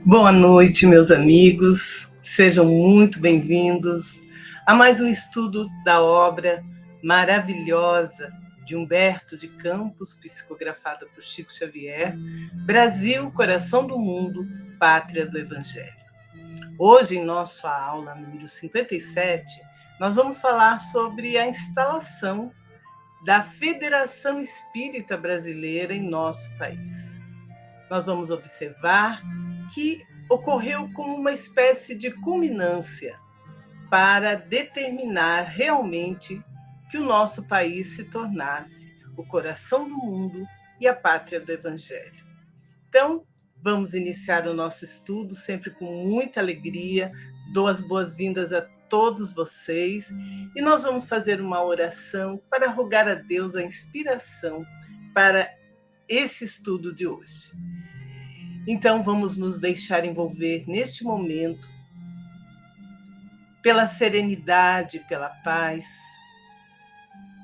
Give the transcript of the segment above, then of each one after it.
Boa noite, meus amigos. Sejam muito bem-vindos a mais um estudo da obra maravilhosa de Humberto de Campos, psicografada por Chico Xavier, Brasil, Coração do Mundo, Pátria do Evangelho. Hoje, em nossa aula número 57, nós vamos falar sobre a instalação da Federação Espírita Brasileira em nosso país. Nós vamos observar que ocorreu como uma espécie de culminância para determinar realmente que o nosso país se tornasse o coração do mundo e a pátria do Evangelho. Então, vamos iniciar o nosso estudo sempre com muita alegria. Dou as boas-vindas a todos vocês e nós vamos fazer uma oração para rogar a Deus a inspiração para esse estudo de hoje. Então, vamos nos deixar envolver neste momento pela serenidade, pela paz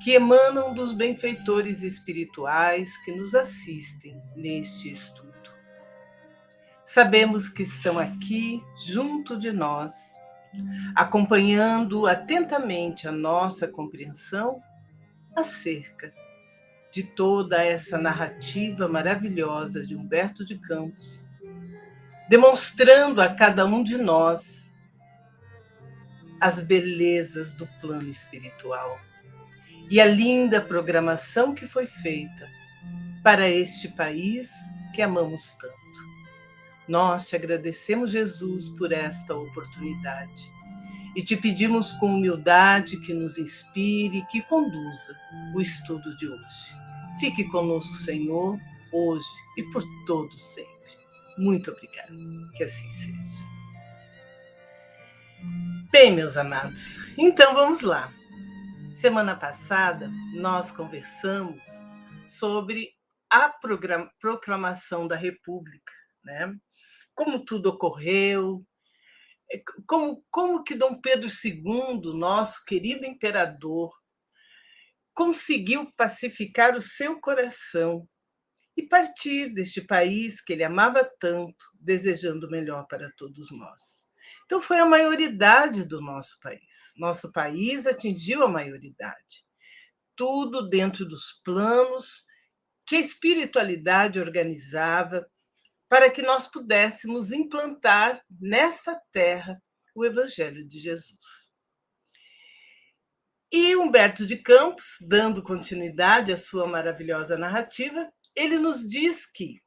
que emanam dos benfeitores espirituais que nos assistem neste estudo. Sabemos que estão aqui junto de nós, acompanhando atentamente a nossa compreensão acerca de toda essa narrativa maravilhosa de Humberto de Campos, demonstrando a cada um de nós as belezas do plano espiritual e a linda programação que foi feita para este país que amamos tanto. Nós te agradecemos, Jesus, por esta oportunidade e te pedimos com humildade que nos inspire, que conduza o estudo de hoje. Fique conosco, Senhor, hoje e por todo sempre. Muito obrigada. Que assim seja. Bem, meus amados, então vamos lá. Semana passada, nós conversamos sobre a proclamação da República, né? Como tudo ocorreu, como que Dom Pedro II, nosso querido imperador, conseguiu pacificar o seu coração e partir deste país que ele amava tanto, desejando o melhor para todos nós. Então, foi a maioridade do nosso país. Nosso país atingiu a maioridade. Tudo dentro dos planos que a espiritualidade organizava para que nós pudéssemos implantar nessa terra o Evangelho de Jesus. E Humberto de Campos, dando continuidade à sua maravilhosa narrativa, ele nos diz que,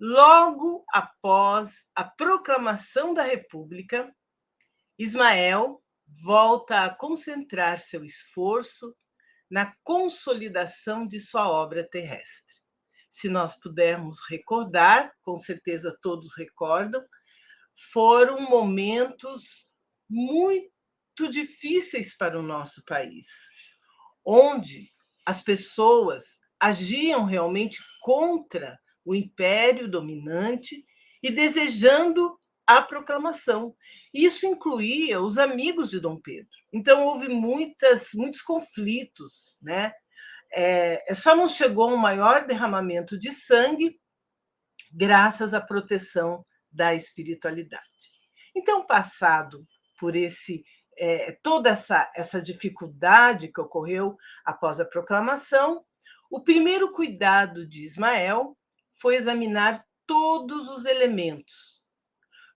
logo após a proclamação da República, Ismael volta a concentrar seu esforço na consolidação de sua obra terrestre. Se nós pudermos recordar, com certeza todos recordam, foram momentos muito difíceis para o nosso país, onde as pessoas agiam realmente contra o império dominante e desejando a proclamação. Isso incluía os amigos de Dom Pedro. Então, houve muitos conflitos, né? Só não chegou um maior derramamento de sangue graças à proteção da espiritualidade. Então, passado por toda essa dificuldade que ocorreu após a proclamação, o primeiro cuidado de Ismael foi examinar todos os elementos,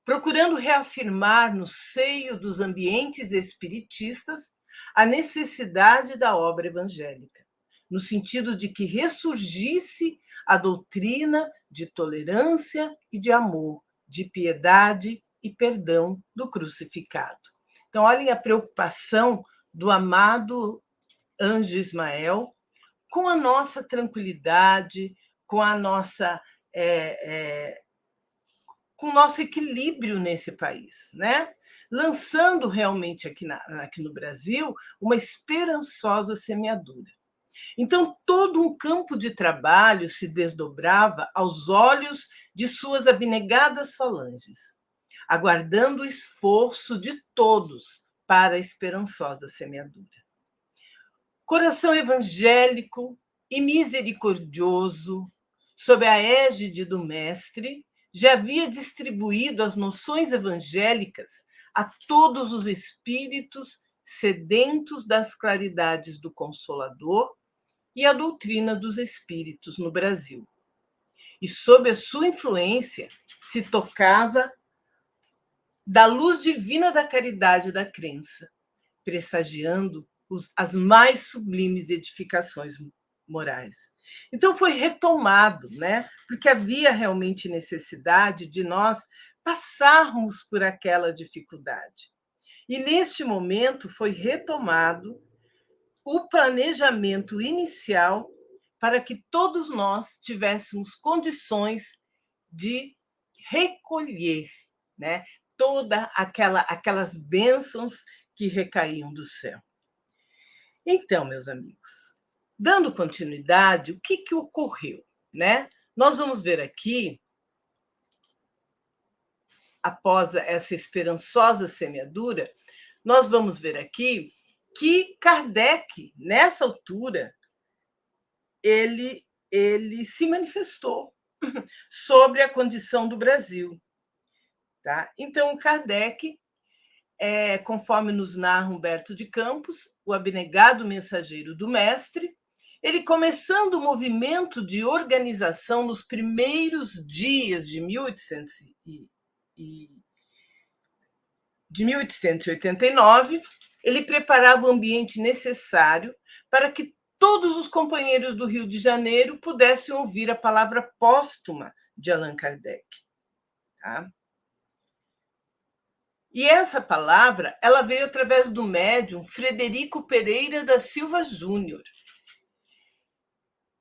procurando reafirmar no seio dos ambientes espiritistas a necessidade da obra evangélica, no sentido de que ressurgisse a doutrina de tolerância e de amor, de piedade e perdão do crucificado. Então, olhem a preocupação do amado anjo Ismael com a nossa tranquilidade, com a nossa com o nosso equilíbrio nesse país, né? Lançando realmente aqui no Brasil uma esperançosa semeadura. Então, todo um campo de trabalho se desdobrava aos olhos de suas abnegadas falanges, aguardando o esforço de todos para a esperançosa semeadura. Coração evangélico e misericordioso, sob a égide do Mestre, já havia distribuído as noções evangélicas a todos os espíritos sedentos das claridades do Consolador e a doutrina dos espíritos no Brasil. E sob a sua influência se tocava da luz divina da caridade e da crença, pressagiando as mais sublimes edificações morais. Então foi retomado, né? Porque havia realmente necessidade de nós passarmos por aquela dificuldade. E neste momento foi retomado o planejamento inicial para que todos nós tivéssemos condições de recolher, né, toda aquelas bênçãos que recaíam do céu. Então, meus amigos, dando continuidade, o que ocorreu, né? Nós vamos ver aqui, após essa esperançosa semeadura, nós vamos ver aqui que Kardec, nessa altura, ele se manifestou sobre a condição do Brasil. Tá? Então, Kardec, conforme nos narra Humberto de Campos, o abnegado mensageiro do Mestre, ele começando o movimento de organização nos primeiros dias de 1889, ele preparava o ambiente necessário para que todos os companheiros do Rio de Janeiro pudessem ouvir a palavra póstuma de Allan Kardec. Tá? E essa palavra, ela veio através do médium Frederico Pereira da Silva Júnior,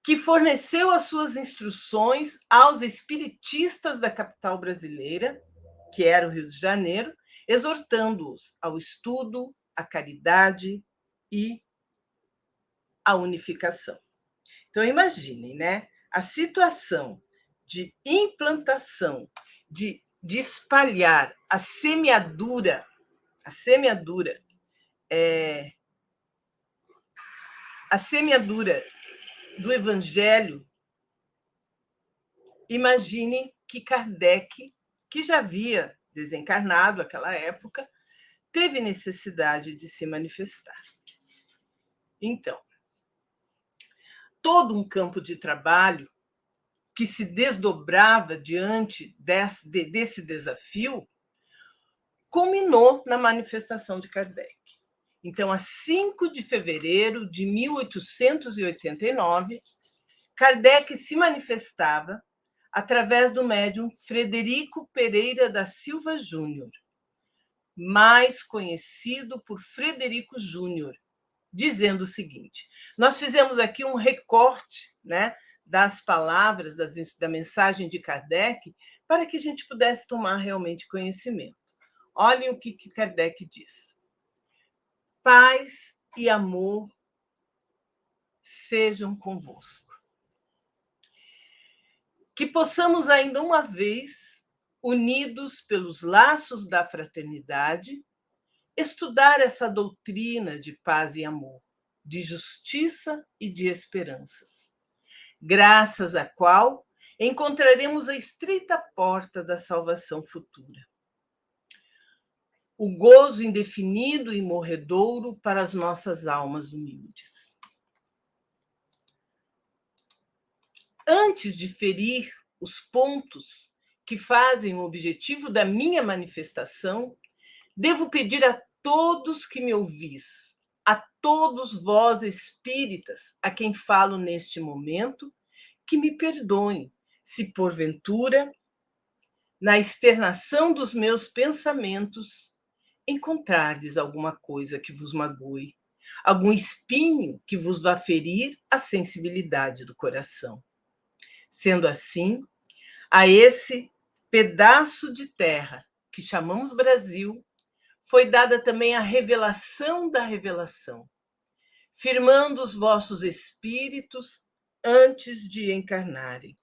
que forneceu as suas instruções aos espiritistas da capital brasileira, que era o Rio de Janeiro, exortando-os ao estudo, à caridade e à unificação. Então, imaginem, né? A situação de implantação, de espalhar a semeadura do Evangelho. Imaginem que Kardec, que já havia desencarnado naquela época, teve necessidade de se manifestar. Então, todo um campo de trabalho que se desdobrava diante desse desafio culminou na manifestação de Kardec. Então, a 5 de fevereiro de 1889, Kardec se manifestava através do médium Frederico Pereira da Silva Júnior, mais conhecido por Frederico Júnior, dizendo o seguinte: nós fizemos aqui um recorte, né, das palavras da mensagem de Kardec para que a gente pudesse tomar realmente conhecimento. Olhem o que Kardec diz. Paz e amor sejam convosco. Que possamos ainda uma vez, unidos pelos laços da fraternidade, estudar essa doutrina de paz e amor, de justiça e de esperanças, graças à qual encontraremos a estreita porta da salvação futura. O gozo indefinido e morredouro para as nossas almas humildes. Antes de ferir os pontos que fazem o objetivo da minha manifestação, devo pedir a todos que me ouvis, a todos vós espíritas a quem falo neste momento, que me perdoem, se porventura, na externação dos meus pensamentos, encontrardes alguma coisa que vos magoe, algum espinho que vos vá ferir a sensibilidade do coração. Sendo assim, a esse pedaço de terra que chamamos Brasil, foi dada também a revelação da revelação, firmando os vossos espíritos antes de encarnarem.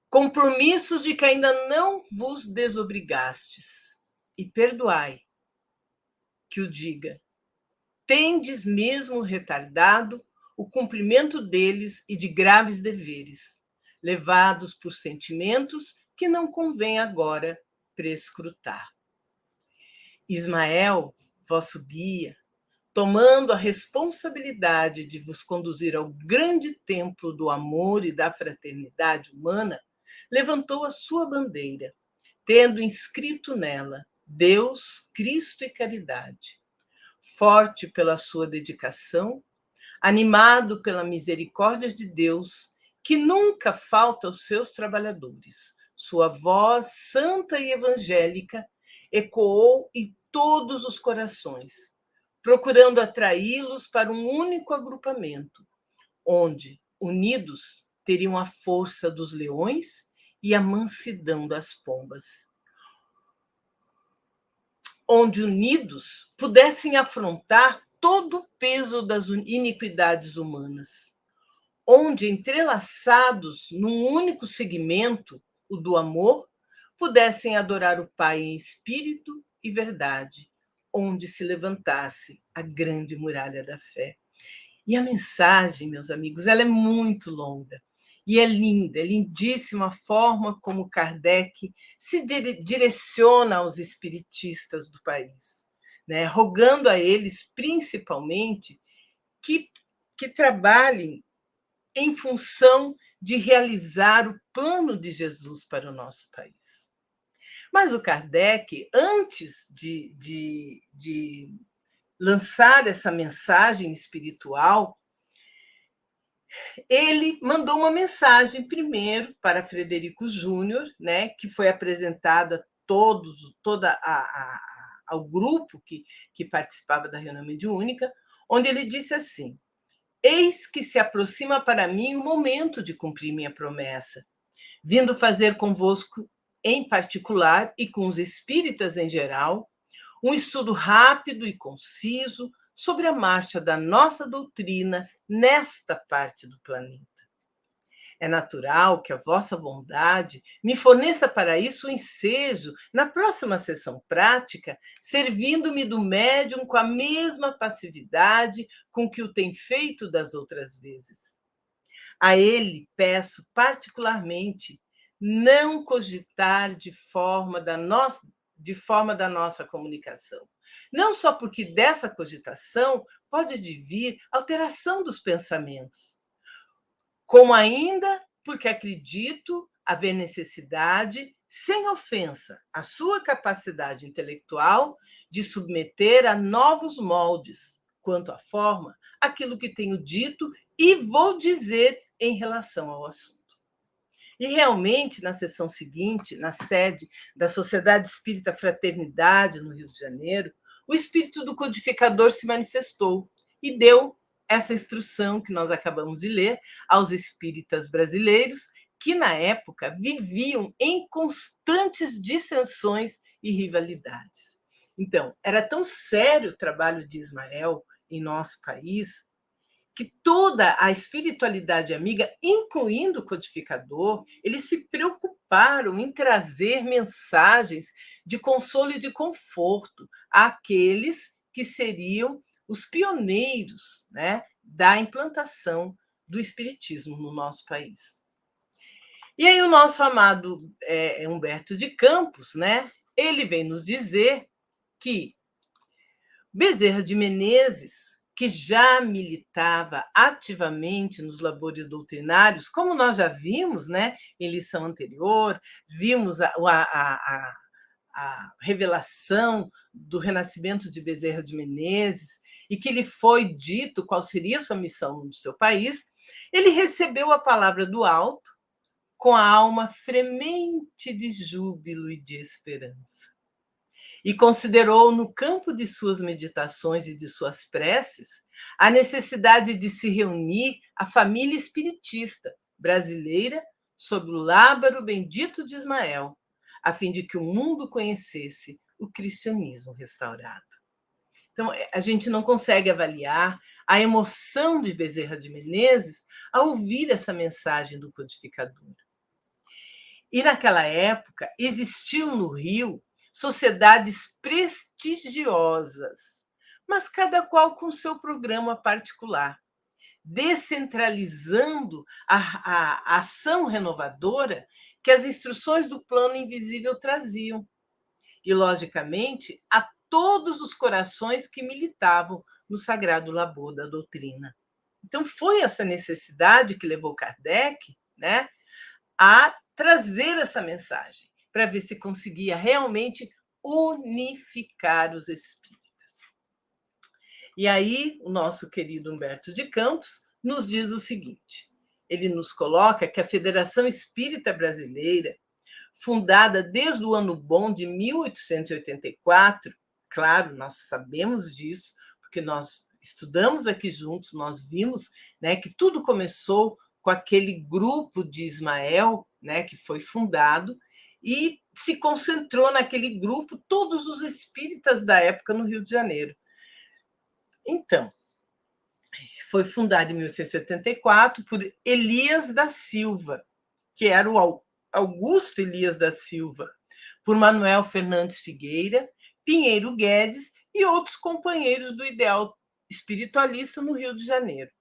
Compromissos de que ainda não vos desobrigastes, e perdoai que o diga, tendes mesmo retardado o cumprimento deles e de graves deveres, levados por sentimentos que não convém agora prescrutar. Ismael, vosso guia, tomando a responsabilidade de vos conduzir ao grande templo do amor e da fraternidade humana, levantou a sua bandeira, tendo inscrito nela Deus, Cristo e caridade. Forte pela sua dedicação, animado pela misericórdia de Deus, que nunca falta aos seus trabalhadores, sua voz santa e evangélica ecoou em todos os corações, procurando atraí-los para um único agrupamento, onde, unidos, teriam a força dos leões e a mansidão das pombas. Onde, unidos, pudessem afrontar todo o peso das iniquidades humanas. Onde, entrelaçados num único segmento, o do amor, pudessem adorar o Pai em espírito e verdade, onde se levantasse a grande muralha da fé. E a mensagem, meus amigos, ela é muito longa. E é linda, é lindíssima a forma como Kardec se direciona aos espiritistas do país, né? Rogando a eles, principalmente, que trabalhem em função de realizar o plano de Jesus para o nosso país. Mas o Kardec, antes de lançar essa mensagem espiritual, ele mandou uma mensagem primeiro para Frederico Júnior, né, que foi apresentada ao grupo que participava da reunião mediúnica, onde ele disse assim: eis que se aproxima para mim o momento de cumprir minha promessa, vindo fazer convosco em particular e com os espíritas em geral, um estudo rápido e conciso sobre a marcha da nossa doutrina nesta parte do planeta. É natural que a vossa bondade me forneça para isso o ensejo na próxima sessão prática, servindo-me do médium com a mesma passividade com que o tem feito das outras vezes. A ele peço particularmente não cogitar de forma da nossa comunicação. Não só porque dessa cogitação pode advir alteração dos pensamentos, como ainda porque acredito haver necessidade, sem ofensa, à sua capacidade intelectual de submeter a novos moldes, quanto à forma, aquilo que tenho dito e vou dizer em relação ao assunto. E realmente, na sessão seguinte, na sede da Sociedade Espírita Fraternidade, no Rio de Janeiro, o espírito do codificador se manifestou e deu essa instrução que nós acabamos de ler aos espíritas brasileiros, que na época viviam em constantes dissensões e rivalidades. Então, era tão sério o trabalho de Ismael em nosso país que toda a espiritualidade amiga, incluindo o codificador, eles se preocuparam em trazer mensagens de consolo e de conforto àqueles que seriam os pioneiros, né, da implantação do espiritismo no nosso país. E aí o nosso amado Humberto de Campos, né, ele vem nos dizer que Bezerra de Menezes, que já militava ativamente nos labores doutrinários, como nós já vimos, né, em lição anterior, vimos a revelação do renascimento de Bezerra de Menezes, e que lhe foi dito qual seria a sua missão no seu país, ele recebeu a palavra do alto com a alma fremente de júbilo e de esperança. E considerou no campo de suas meditações e de suas preces a necessidade de se reunir a família espiritista brasileira sob o lábaro bendito de Ismael, a fim de que o mundo conhecesse o cristianismo restaurado. Então, a gente não consegue avaliar a emoção de Bezerra de Menezes ao ouvir essa mensagem do codificador. E naquela época existiam no Rio sociedades prestigiosas, mas cada qual com seu programa particular, descentralizando a ação renovadora que as instruções do plano invisível traziam, e, logicamente, a todos os corações que militavam no sagrado labor da doutrina. Então, foi essa necessidade que levou Kardec, né, a trazer essa mensagem, para ver se conseguia realmente unificar os espíritos. E aí, o nosso querido Humberto de Campos nos diz o seguinte: ele nos coloca que a Federação Espírita Brasileira, fundada desde o ano bom de 1884, claro, nós sabemos disso, porque nós estudamos aqui juntos, nós vimos, né, que tudo começou com aquele grupo de Ismael, né, que foi fundado, e se concentrou naquele grupo todos os espíritas da época no Rio de Janeiro. Então, foi fundado em 1884 por Elias da Silva, que era o Augusto Elias da Silva, por Manuel Fernandes Figueira, Pinheiro Guedes e outros companheiros do ideal espiritualista no Rio de Janeiro.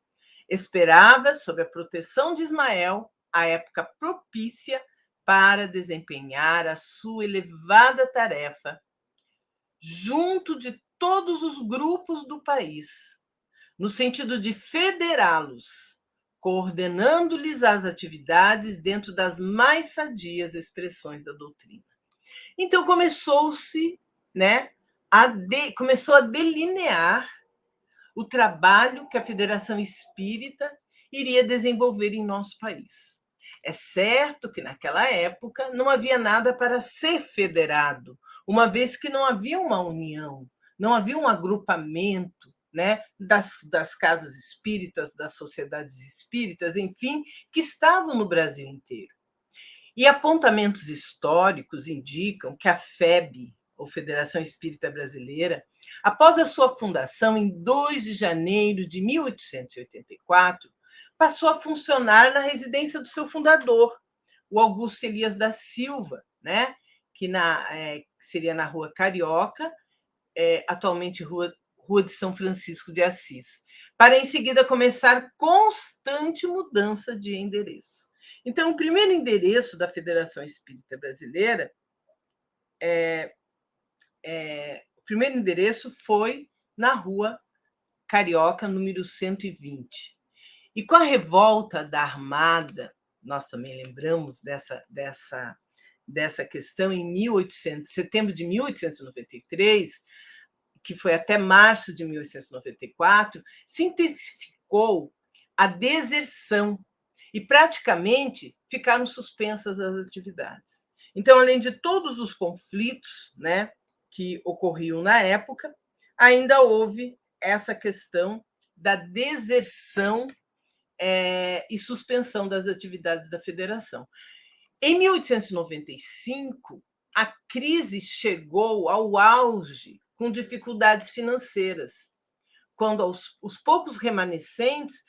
Esperava, sob a proteção de Ismael, a época propícia para desempenhar a sua elevada tarefa, junto de todos os grupos do país, no sentido de federá-los, coordenando-lhes as atividades dentro das mais sadias expressões da doutrina. Então começou-se, né, começou a delinear o trabalho que a Federação Espírita iria desenvolver em nosso país. É certo que naquela época não havia nada para ser federado, uma vez que não havia uma união, não havia um agrupamento, né, das casas espíritas, das sociedades espíritas, enfim, que estavam no Brasil inteiro. E apontamentos históricos indicam que a FEB, ou Federação Espírita Brasileira, após a sua fundação em 2 de janeiro de 1884, passou a funcionar na residência do seu fundador, o Augusto Elias da Silva, né, que seria na Rua Carioca, atualmente Rua de São Francisco de Assis, para em seguida começar constante mudança de endereço. Então, o primeiro endereço da Federação Espírita Brasileira o primeiro endereço foi na Rua Carioca, número 120. E com a revolta da Armada, nós também lembramos dessa questão em setembro de 1893, que foi até março de 1894, se intensificou a deserção e praticamente ficaram suspensas as atividades. Então, além de todos os conflitos, né, que ocorriam na época, ainda houve essa questão da deserção e suspensão das atividades da federação. Em 1895, a crise chegou ao auge com dificuldades financeiras, quando os poucos remanescentes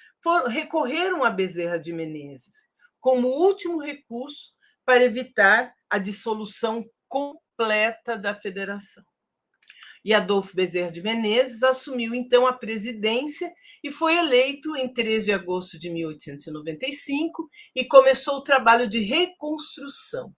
recorreram a Bezerra de Menezes como último recurso para evitar a dissolução completa da federação. E Adolfo Bezerra de Menezes assumiu, então, a presidência e foi eleito em 3 de agosto de 1895 e começou o trabalho de reconstrução,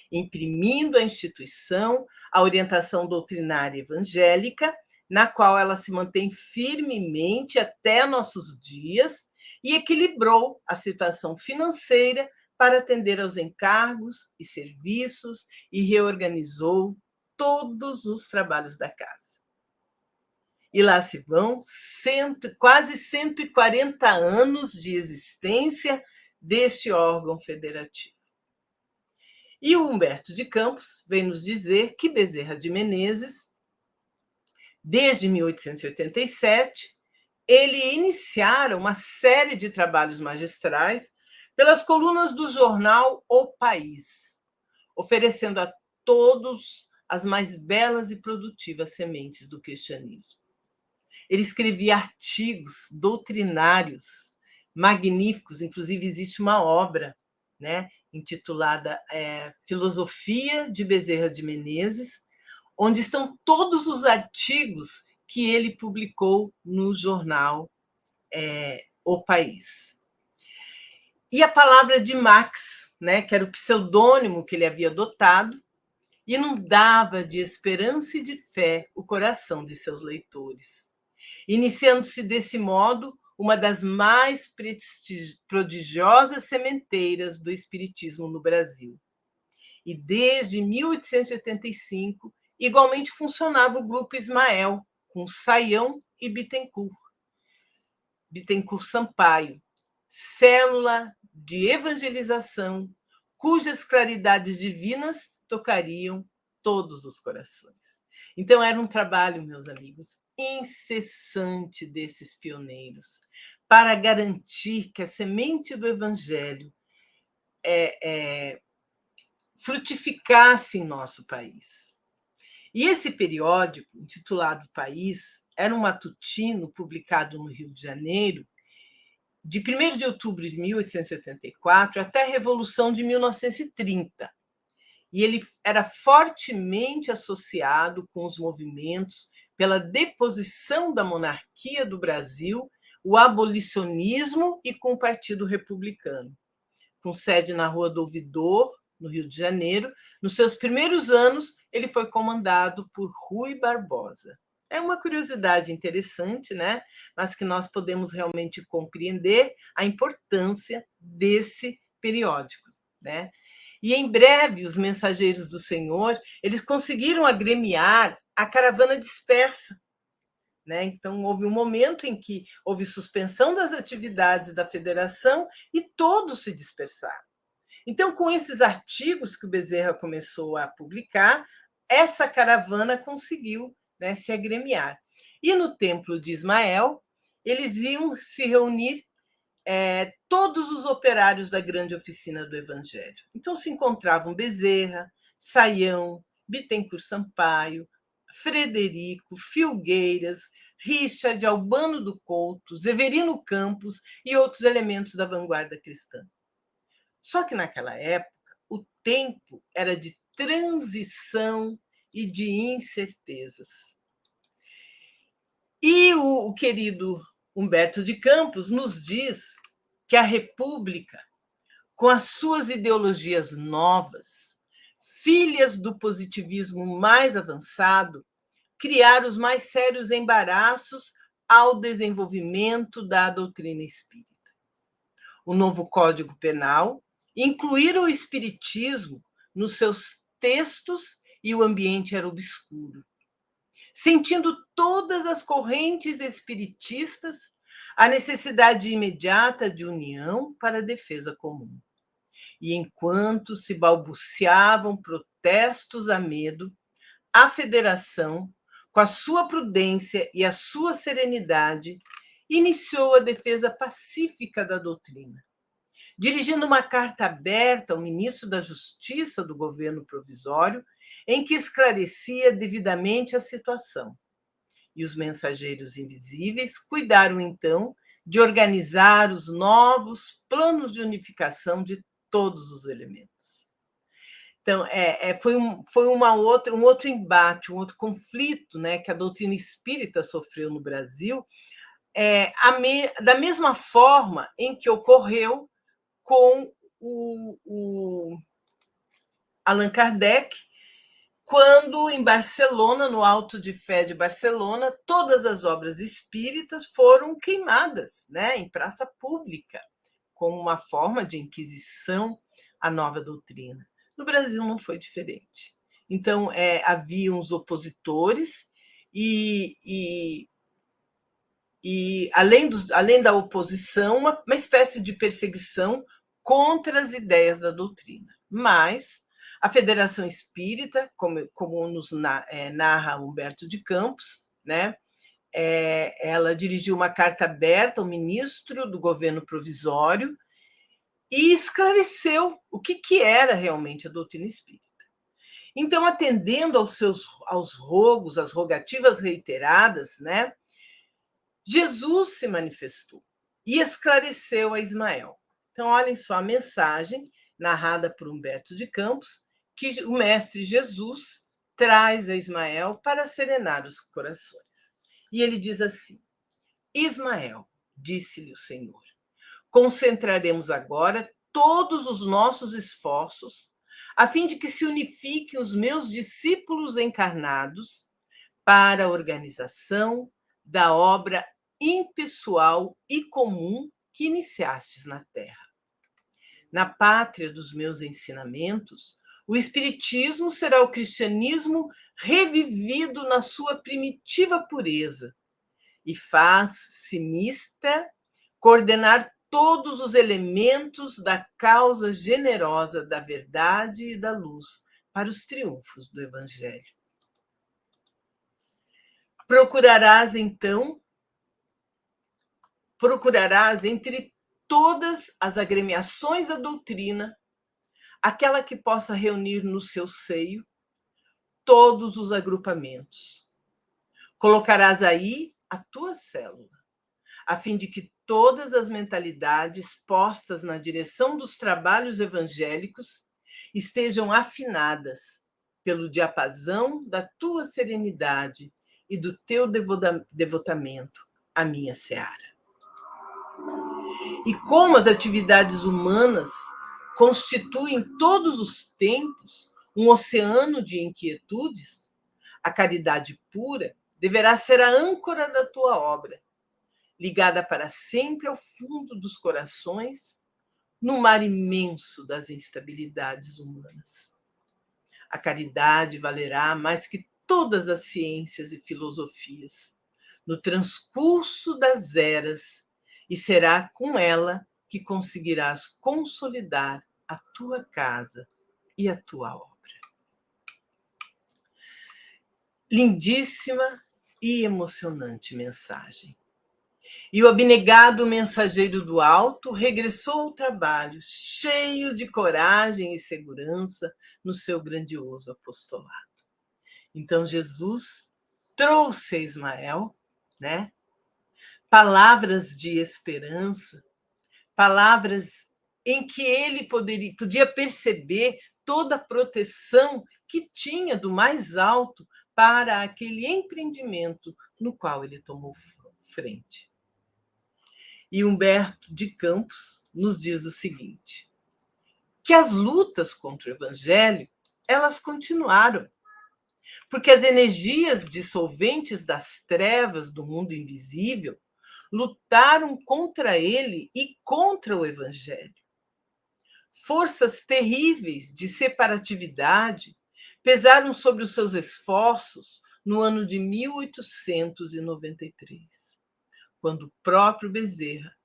imprimindo à instituição a orientação doutrinária evangélica, na qual ela se mantém firmemente até nossos dias e equilibrou a situação financeira para atender aos encargos e serviços e reorganizou todos os trabalhos da casa. E lá se vão quase 140 anos de existência deste órgão federativo. E o Humberto de Campos vem nos dizer que Bezerra de Menezes, desde 1887, ele iniciara uma série de trabalhos magistrais pelas colunas do jornal O País, oferecendo a todos as mais belas e produtivas sementes do cristianismo. Ele escrevia artigos doutrinários magníficos, inclusive existe uma obra, né, intitulada Filosofia de Bezerra de Menezes, onde estão todos os artigos que ele publicou no jornal O País. E a palavra de Max, né, que era o pseudônimo que ele havia adotado, inundava de esperança e de fé o coração de seus leitores, iniciando-se desse modo uma das mais prodigiosas sementeiras do espiritismo no Brasil. E desde 1885, igualmente funcionava o Grupo Ismael, com Saião e Bittencourt Sampaio, célula de evangelização, cujas claridades divinas tocariam todos os corações. Então, era um trabalho, meus amigos, incessante desses pioneiros para garantir que a semente do Evangelho frutificasse em nosso país. E esse periódico, intitulado País, era um matutino publicado no Rio de Janeiro, de 1º de outubro de 1884 até a Revolução de 1930. E ele era fortemente associado com os movimentos pela deposição da monarquia do Brasil, o abolicionismo e com o Partido Republicano. Com sede na Rua do Ouvidor, no Rio de Janeiro, nos seus primeiros anos, ele foi comandado por Rui Barbosa. É uma curiosidade interessante, né? Mas que nós podemos realmente compreender a importância desse periódico, né? E em breve, os mensageiros do Senhor, eles conseguiram agremiar a caravana dispersa, né? Então, houve um momento em que houve suspensão das atividades da federação e todos se dispersaram. Então, com esses artigos que o Bezerra começou a publicar, essa caravana conseguiu, né, se agremiar. E no Templo de Ismael, eles iam se reunir todos os operários da grande oficina do Evangelho. Então, se encontravam Bezerra, Saião, Bittencourt Sampaio, Frederico, Filgueiras, Richard, Albano do Couto, Severino Campos e outros elementos da vanguarda cristã. Só que naquela época, o tempo era de transição e de incertezas. E o querido Humberto de Campos nos diz que a República, com as suas ideologias novas, filhas do positivismo mais avançado, criaram os mais sérios embaraços ao desenvolvimento da doutrina espírita. O novo Código Penal incluíram o espiritismo nos seus textos e o ambiente era obscuro. Sentindo todas as correntes espiritistas a necessidade imediata de união para a defesa comum. E enquanto se balbuciavam protestos a medo, a federação, com a sua prudência e a sua serenidade, iniciou a defesa pacífica da doutrina, dirigindo uma carta aberta ao ministro da Justiça do governo provisório, em que esclarecia devidamente a situação. E os mensageiros invisíveis cuidaram, então, de organizar os novos planos de unificação de todos os elementos. Então, foi um outro embate, um outro conflito, né, que a doutrina espírita sofreu no Brasil, da mesma forma em que ocorreu com o Allan Kardec, quando em Barcelona, no Auto de Fé de Barcelona, todas as obras espíritas foram queimadas, né, em praça pública, como uma forma de inquisição à nova doutrina. No Brasil não foi diferente. Então, havia os opositores e além da oposição, uma espécie de perseguição contra as ideias da doutrina. Mas a Federação Espírita, como nos narra Humberto de Campos, né, ela dirigiu uma carta aberta ao ministro do governo provisório e esclareceu o que era realmente a doutrina espírita. Então, atendendo aos rogos, às rogativas reiteradas, né, Jesus se manifestou e esclareceu a Ismael. Então, olhem só a mensagem narrada por Humberto de Campos, que o mestre Jesus traz a Ismael para serenar os corações. E ele diz assim: Ismael, disse-lhe o Senhor, concentraremos agora todos os nossos esforços a fim de que se unifiquem os meus discípulos encarnados para a organização da obra impessoal e comum que iniciastes na Terra. Na pátria dos meus ensinamentos, o Espiritismo será o cristianismo revivido na sua primitiva pureza e faz-se mista coordenar todos os elementos da causa generosa da verdade e da luz para os triunfos do Evangelho. Procurarás, então, entre todas as agremiações da doutrina, aquela que possa reunir no seu seio todos os agrupamentos. Colocarás aí a tua célula, a fim de que todas as mentalidades postas na direção dos trabalhos evangélicos estejam afinadas pelo diapasão da tua serenidade e do teu devotamento à minha seara. E como as atividades humanas constituem todos os tempos um oceano de inquietudes, a caridade pura deverá ser a âncora da tua obra, ligada para sempre ao fundo dos corações, no mar imenso das instabilidades humanas. A caridade valerá mais que todas as ciências e filosofias, no transcurso das eras, e será com ela que conseguirás consolidar a tua casa e a tua obra. Lindíssima e emocionante mensagem. E o abnegado mensageiro do alto regressou ao trabalho, cheio de coragem e segurança no seu grandioso apostolado. Então Jesus trouxe a Ismael, né, palavras de esperança, palavras em que ele podia perceber toda a proteção que tinha do mais alto para aquele empreendimento no qual ele tomou frente. E Humberto de Campos nos diz o seguinte: que as lutas contra o evangelho, elas continuaram, porque as energias dissolventes das trevas do mundo invisível lutaram contra ele e contra o evangelho. Forças terríveis de separatividade pesaram sobre os seus esforços no ano de 1893, quando o próprio Bezerra,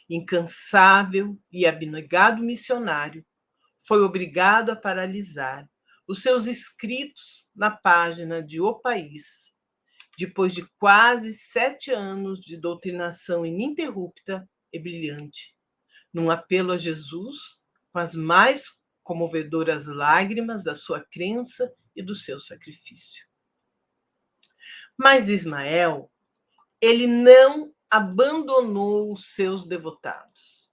incansável e abnegado missionário, foi obrigado a paralisar os seus escritos na página de O País, depois de quase 7 anos de doutrinação ininterrupta e brilhante, num apelo a Jesus com as mais comovedoras lágrimas da sua crença e do seu sacrifício. Mas Ismael, ele não abandonou os seus devotados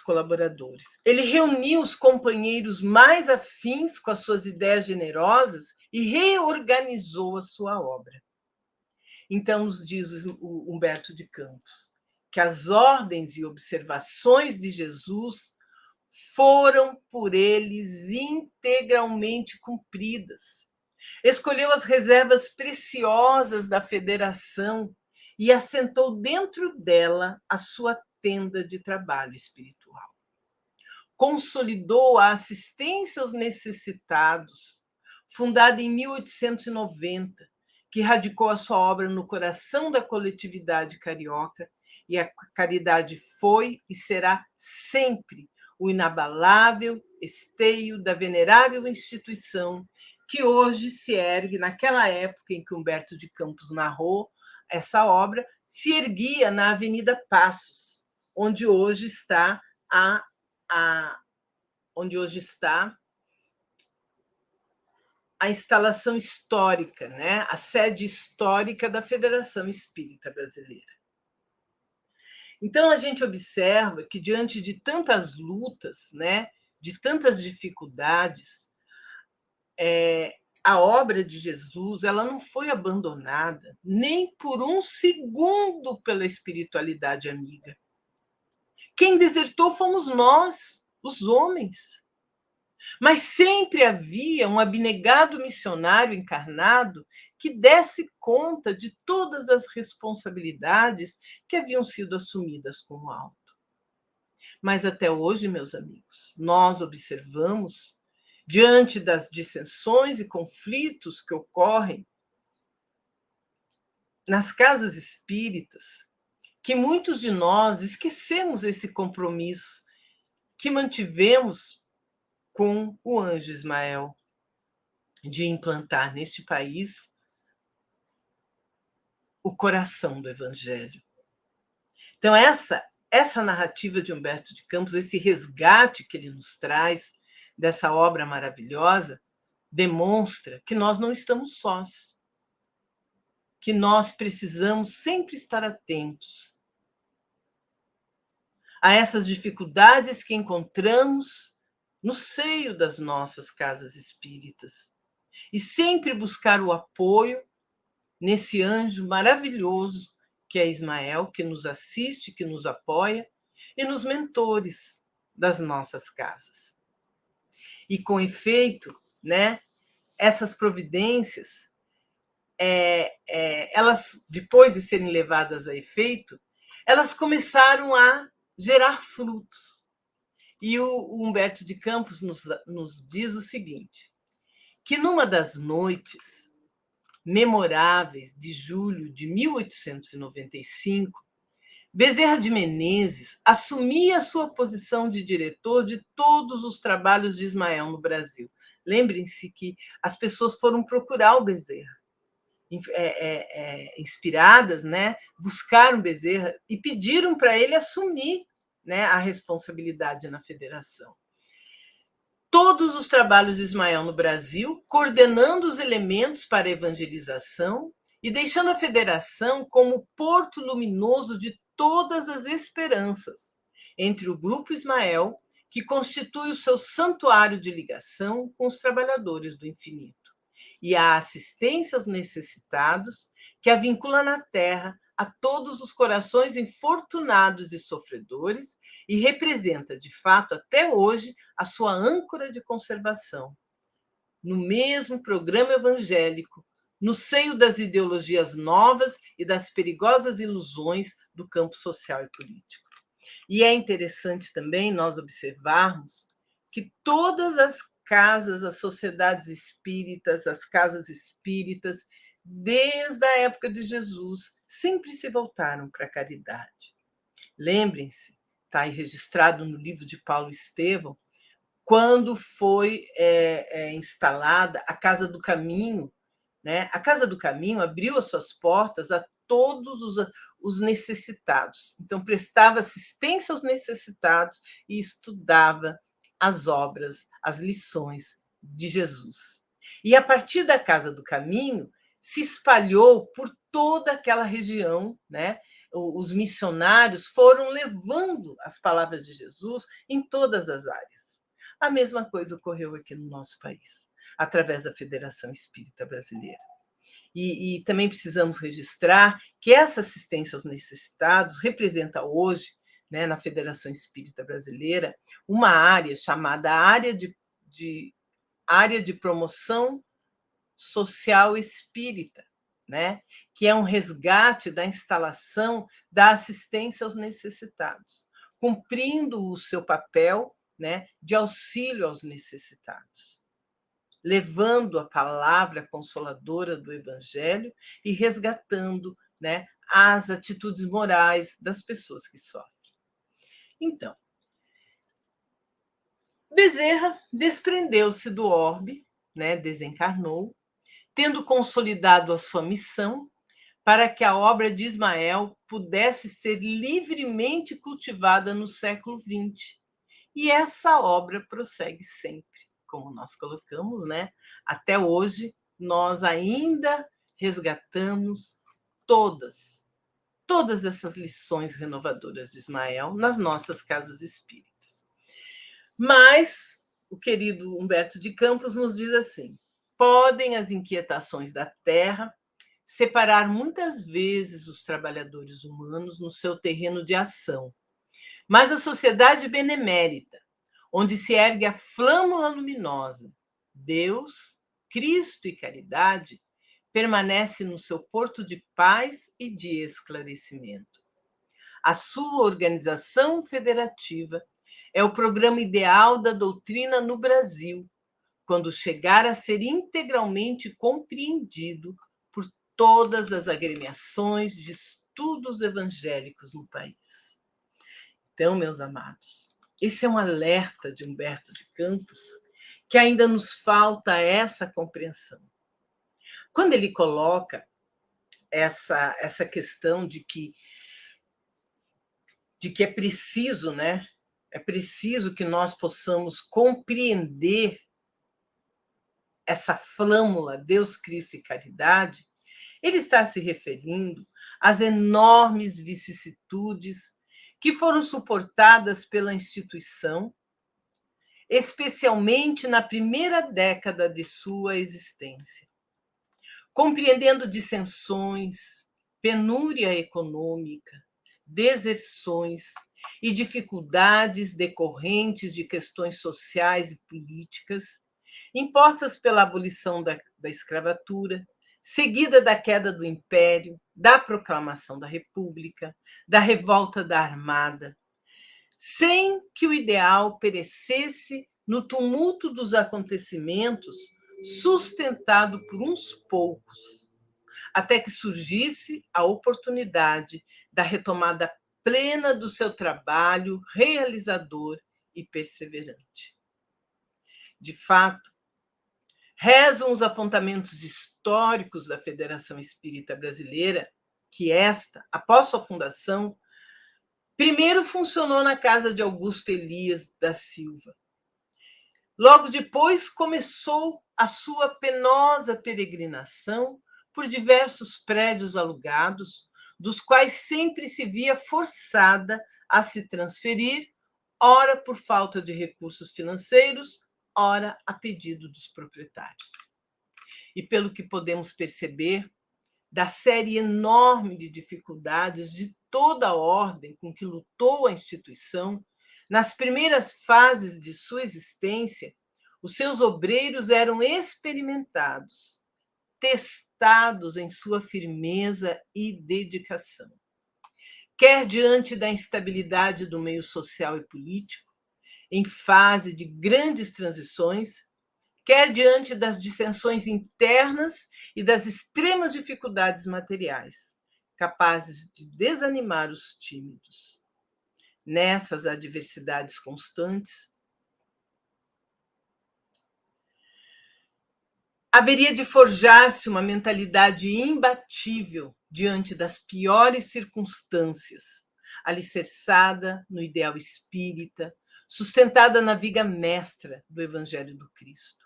colaboradores. Ele reuniu os companheiros mais afins com as suas ideias generosas e reorganizou a sua obra. Então, nos diz o Humberto de Campos, que as ordens e observações de Jesus foram por eles integralmente cumpridas. Escolheu as reservas preciosas da federação e assentou dentro dela a sua tenda de trabalho espiritual. Consolidou a assistência aos necessitados, fundada em 1890, que radicou a sua obra no coração da coletividade carioca, e a caridade foi e será sempre o inabalável esteio da venerável instituição que hoje se ergue, naquela época em que Humberto de Campos narrou essa obra, se erguia na Avenida Passos, onde hoje está a instalação histórica, né? A sede histórica da Federação Espírita Brasileira. Então, a gente observa que, diante de tantas lutas, né, de tantas dificuldades, a obra de Jesus, ela não foi abandonada nem por um segundo pela espiritualidade amiga. Quem desertou fomos nós, os homens. Mas sempre havia um abnegado missionário encarnado que desse conta de todas as responsabilidades que haviam sido assumidas como alto. Mas até hoje, meus amigos, nós observamos, diante das dissensões e conflitos que ocorrem nas casas espíritas, que muitos de nós esquecemos esse compromisso que mantivemos com o anjo Ismael, de implantar neste país o coração do Evangelho. Então, essa narrativa de Humberto de Campos, esse resgate que ele nos traz dessa obra maravilhosa, demonstra que nós não estamos sós, que nós precisamos sempre estar atentos a essas dificuldades que encontramos no seio das nossas casas espíritas e sempre buscar o apoio nesse anjo maravilhoso que é Ismael, que nos assiste, que nos apoia, e nos mentores das nossas casas. E com efeito, né, essas providências, elas, depois de serem levadas a efeito, elas começaram a gerar frutos. E o Humberto de Campos nos diz o seguinte, que numa das noites memoráveis de julho de 1895, Bezerra de Menezes assumia sua posição de diretor de todos os trabalhos de Ismael no Brasil. Lembrem-se que as pessoas foram procurar o Bezerra, inspiradas, né? Buscaram Bezerra e pediram para ele assumir, né, a responsabilidade na federação. Todos os trabalhos de Ismael no Brasil, coordenando os elementos para a evangelização e deixando a federação como porto luminoso de todas as esperanças entre o Grupo Ismael, que constitui o seu santuário de ligação com os trabalhadores do infinito, e a assistência aos necessitados, que a vincula na terra a todos os corações infortunados e sofredores e representa, de fato, até hoje, a sua âncora de conservação. No mesmo programa evangélico, no seio das ideologias novas e das perigosas ilusões do campo social e político. E é interessante também nós observarmos que todas as casas, as sociedades espíritas, as casas espíritas, desde a época de Jesus, sempre se voltaram para a caridade. Lembrem-se, está aí registrado no livro de Paulo Estevão, quando foi instalada a Casa do Caminho, né? A Casa do Caminho abriu as suas portas a todos os necessitados. Então, prestava assistência aos necessitados e estudava as obras, as lições de Jesus. E, a partir da Casa do Caminho, se espalhou por toda aquela região, né? Os missionários foram levando as palavras de Jesus em todas as áreas. A mesma coisa ocorreu aqui no nosso país, através da Federação Espírita Brasileira. E também precisamos registrar que essa assistência aos necessitados representa hoje, né, na Federação Espírita Brasileira, uma área chamada área de promoção social espírita, né, que é um resgate da instalação da assistência aos necessitados, cumprindo o seu papel, né, de auxílio aos necessitados, levando a palavra consoladora do Evangelho e resgatando, né, as atitudes morais das pessoas que sofrem. Então, Bezerra desprendeu-se do orbe, né, desencarnou, tendo consolidado a sua missão para que a obra de Ismael pudesse ser livremente cultivada no século XX. E essa obra prossegue sempre, como nós colocamos, né? Até hoje, nós ainda resgatamos todas essas lições renovadoras de Ismael nas nossas casas espíritas. Mas o querido Humberto de Campos nos diz assim: podem as inquietações da terra separar muitas vezes os trabalhadores humanos no seu terreno de ação. Mas a sociedade benemérita, onde se ergue a flâmula luminosa, Deus, Cristo e caridade, permanece no seu porto de paz e de esclarecimento. A sua organização federativa é o programa ideal da doutrina no Brasil, quando chegar a ser integralmente compreendido por todas as agremiações de estudos evangélicos no país. Então, meus amados, esse é um alerta de Humberto de Campos que ainda nos falta essa compreensão. Quando ele coloca essa questão de que é preciso, né? É preciso que nós possamos compreender essa flâmula, Deus, Cristo e caridade, ele está se referindo às enormes vicissitudes que foram suportadas pela instituição, especialmente na primeira década de sua existência. Compreendendo dissensões, penúria econômica, deserções e dificuldades decorrentes de questões sociais e políticas, impostas pela abolição da escravatura, seguida da queda do Império, da proclamação da República, da revolta da Armada, sem que o ideal perecesse no tumulto dos acontecimentos, sustentado por uns poucos, até que surgisse a oportunidade da retomada plena do seu trabalho realizador e perseverante. De fato, rezam os apontamentos históricos da Federação Espírita Brasileira que esta, após sua fundação, primeiro funcionou na casa de Augusto Elias da Silva. Logo depois começou a sua penosa peregrinação por diversos prédios alugados, dos quais sempre se via forçada a se transferir, ora por falta de recursos financeiros, ora a pedido dos proprietários. E pelo que podemos perceber, da série enorme de dificuldades de toda a ordem com que lutou a instituição, nas primeiras fases de sua existência, os seus obreiros eram experimentados, testados em sua firmeza e dedicação. Quer diante da instabilidade do meio social e político, em fase de grandes transições, quer diante das dissensões internas e das extremas dificuldades materiais, capazes de desanimar os tímidos. Nessas adversidades constantes, haveria de forjar-se uma mentalidade imbatível diante das piores circunstâncias, alicerçada no ideal espírita, sustentada na viga mestra do Evangelho do Cristo.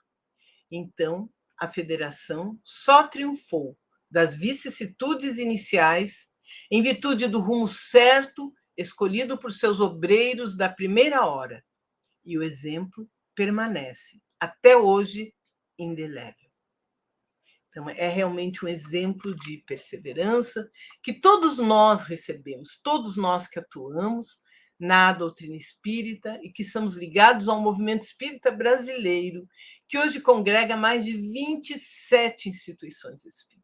Então, a Federação só triunfou das vicissitudes iniciais em virtude do rumo certo escolhido por seus obreiros da primeira hora, e o exemplo permanece até hoje indelével. Então, é realmente um exemplo de perseverança que todos nós recebemos, todos nós que atuamos na doutrina espírita e que somos ligados ao movimento espírita brasileiro, que hoje congrega mais de 27 instituições espíritas.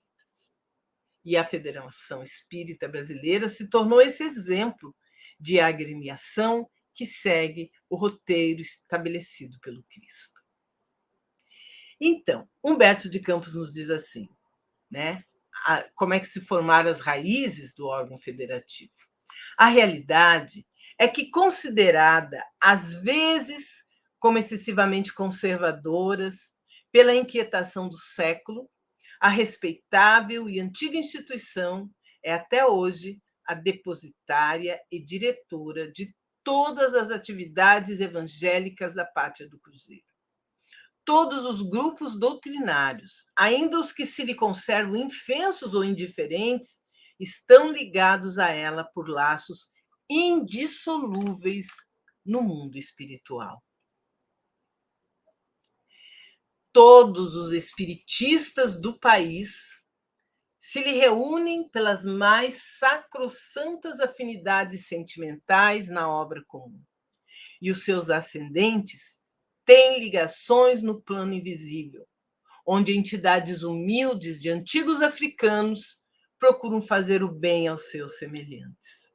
E a Federação Espírita Brasileira se tornou esse exemplo de agremiação que segue o roteiro estabelecido pelo Cristo. Então, Humberto de Campos nos diz assim, né? Como é que se formaram as raízes do órgão federativo. A realidade é que, considerada às vezes como excessivamente conservadoras pela inquietação do século, a respeitável e antiga instituição é até hoje a depositária e diretora de todas as atividades evangélicas da Pátria do Cruzeiro. Todos os grupos doutrinários, ainda os que se lhe conservam infensos ou indiferentes, estão ligados a ela por laços indissolúveis no mundo espiritual. todos os espiritistas do país se lhe reúnem pelas mais sacrossantas afinidades sentimentais na obra comum. E os seus ascendentes têm ligações no plano invisível, onde entidades humildes de antigos africanos procuram fazer o bem aos seus semelhantes.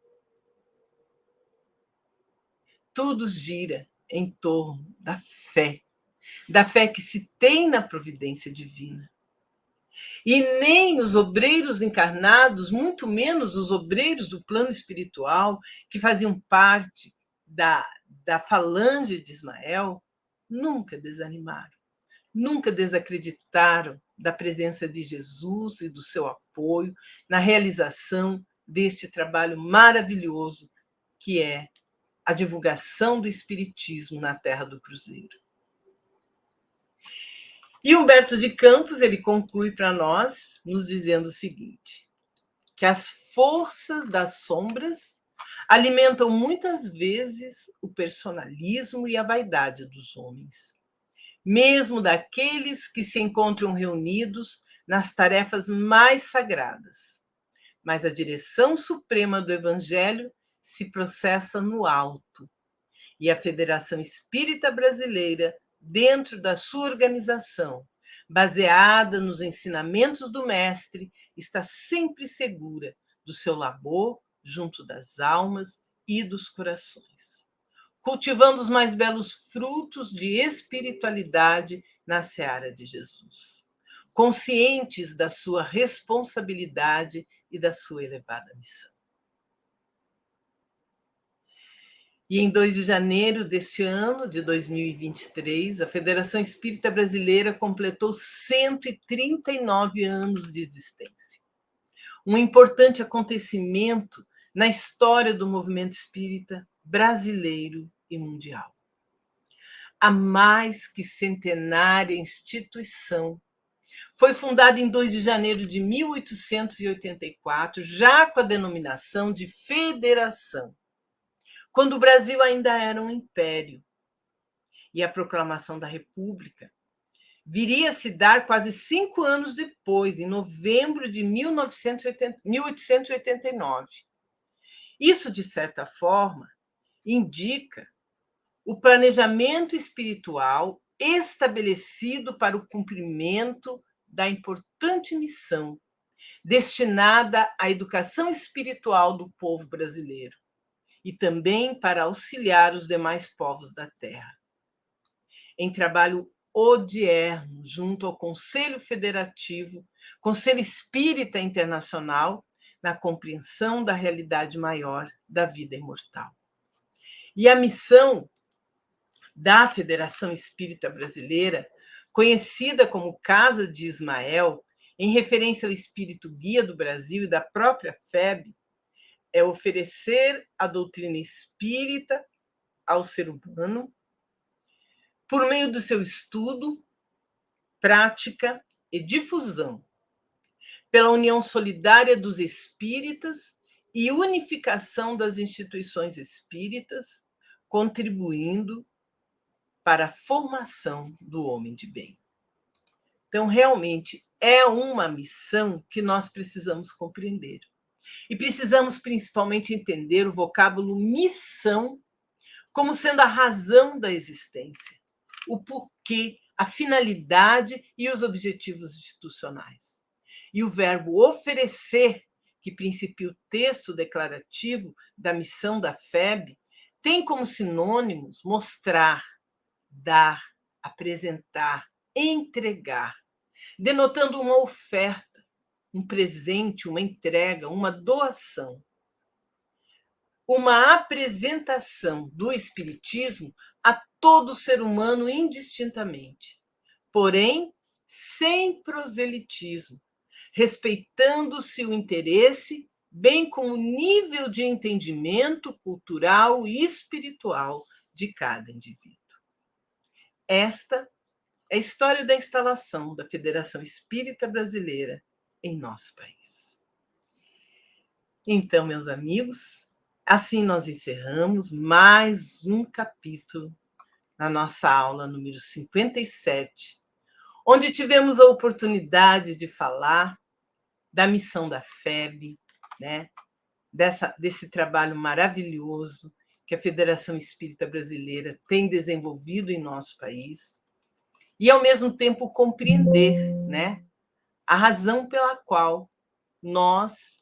Tudo gira em torno da fé que se tem na providência divina. E nem os obreiros encarnados, muito menos os obreiros do plano espiritual, que faziam parte da falange de Ismael, nunca desanimaram, nunca desacreditaram da presença de Jesus e do seu apoio na realização deste trabalho maravilhoso que é a divulgação do Espiritismo na Terra do Cruzeiro. E Humberto de Campos, ele conclui para nós, nos dizendo o seguinte, que as forças das sombras alimentam muitas vezes o personalismo e a vaidade dos homens, mesmo daqueles que se encontram reunidos nas tarefas mais sagradas. Mas a direção suprema do Evangelho se processa no alto, e a Federação Espírita Brasileira, dentro da sua organização, baseada nos ensinamentos do Mestre, está sempre segura do seu labor junto das almas e dos corações, cultivando os mais belos frutos de espiritualidade na seara de Jesus, conscientes da sua responsabilidade e da sua elevada missão. E em 2 de janeiro deste ano, de 2023, a Federação Espírita Brasileira completou 139 anos de existência. Um importante acontecimento na história do movimento espírita brasileiro e mundial. A mais que centenária instituição foi fundada em 2 de janeiro de 1884, já com a denominação de Federação, quando o Brasil ainda era um império. E a proclamação da República viria a se dar quase 5 anos depois, em novembro de 1889. Isso, de certa forma, indica o planejamento espiritual estabelecido para o cumprimento da importante missão destinada à educação espiritual do povo brasileiro e também para auxiliar os demais povos da Terra. Em trabalho odierno junto ao Conselho Federativo, Conselho Espírita Internacional, na compreensão da realidade maior da vida imortal. E a missão da Federação Espírita Brasileira, conhecida como Casa de Ismael, em referência ao espírito guia do Brasil e da própria FEB, é oferecer a doutrina espírita ao ser humano por meio do seu estudo, prática e difusão, pela união solidária dos espíritas e unificação das instituições espíritas, contribuindo para a formação do homem de bem. Então, realmente, é uma missão que nós precisamos compreender. E precisamos principalmente entender o vocábulo missão como sendo a razão da existência, o porquê, a finalidade e os objetivos institucionais. E o verbo oferecer, que principia o texto declarativo da missão da FEB, tem como sinônimos mostrar, dar, apresentar, entregar, denotando uma oferta, um presente, uma entrega, uma doação, uma apresentação do Espiritismo a todo ser humano indistintamente, porém sem proselitismo, respeitando-se o interesse, bem como o nível de entendimento cultural e espiritual de cada indivíduo. Esta é a história da instalação da Federação Espírita Brasileira em nosso país. Então, meus amigos, assim nós encerramos mais um capítulo na nossa aula número 57, onde tivemos a oportunidade de falar da missão da FEB, né? Desse trabalho maravilhoso que a Federação Espírita Brasileira tem desenvolvido em nosso país, e, ao mesmo tempo, compreender, né, a razão pela qual nós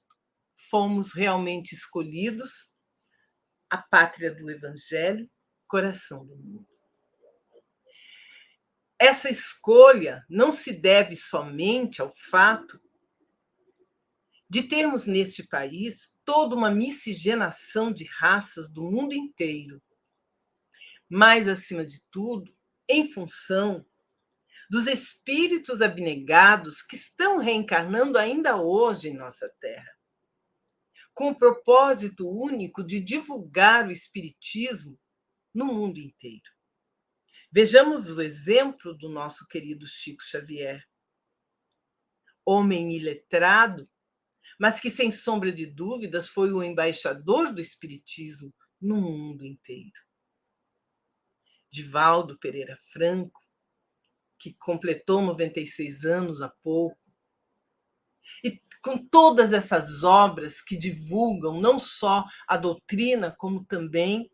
fomos realmente escolhidos, a pátria do Evangelho, coração do mundo. Essa escolha não se deve somente ao fato de termos neste país toda uma miscigenação de raças do mundo inteiro, mas, acima de tudo, em função dos espíritos abnegados que estão reencarnando ainda hoje em nossa terra, com o propósito único de divulgar o espiritismo no mundo inteiro. Vejamos o exemplo do nosso querido Chico Xavier, homem iletrado, mas que, sem sombra de dúvidas, foi o embaixador do espiritismo no mundo inteiro. Divaldo Pereira Franco, que completou 96 anos há pouco, e com todas essas obras que divulgam não só a doutrina, como também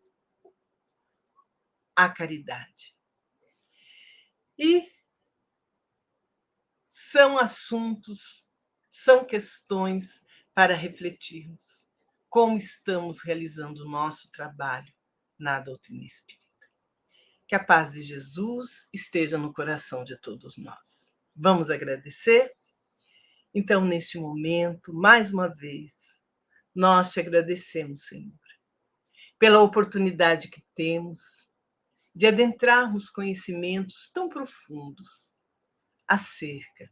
a caridade. E são assuntos, são questões para refletirmos como estamos realizando o nosso trabalho na doutrina espírita. Que a paz de Jesus esteja no coração de todos nós. Vamos agradecer? Então, neste momento, mais uma vez, nós te agradecemos, Senhor, pela oportunidade que temos de adentrarmos conhecimentos tão profundos acerca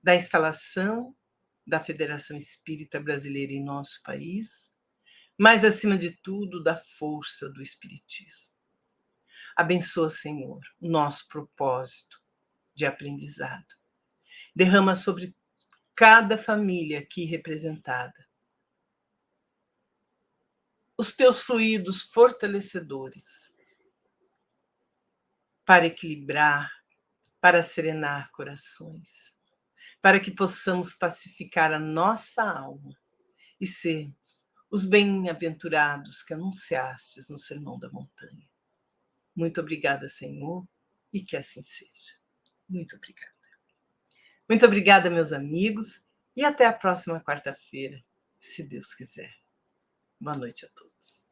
da instalação da Federação Espírita Brasileira em nosso país, mas, acima de tudo, da força do Espiritismo. Abençoa, Senhor, o nosso propósito de aprendizado. Derrama sobre cada família aqui representada os teus fluidos fortalecedores para equilibrar, para serenar corações, para que possamos pacificar a nossa alma e sermos os bem-aventurados que anunciastes no Sermão da Montanha. Muito obrigada, Senhor, e que assim seja. Muito obrigada. Muito obrigada, meus amigos, e até a próxima quarta-feira, se Deus quiser. Boa noite a todos.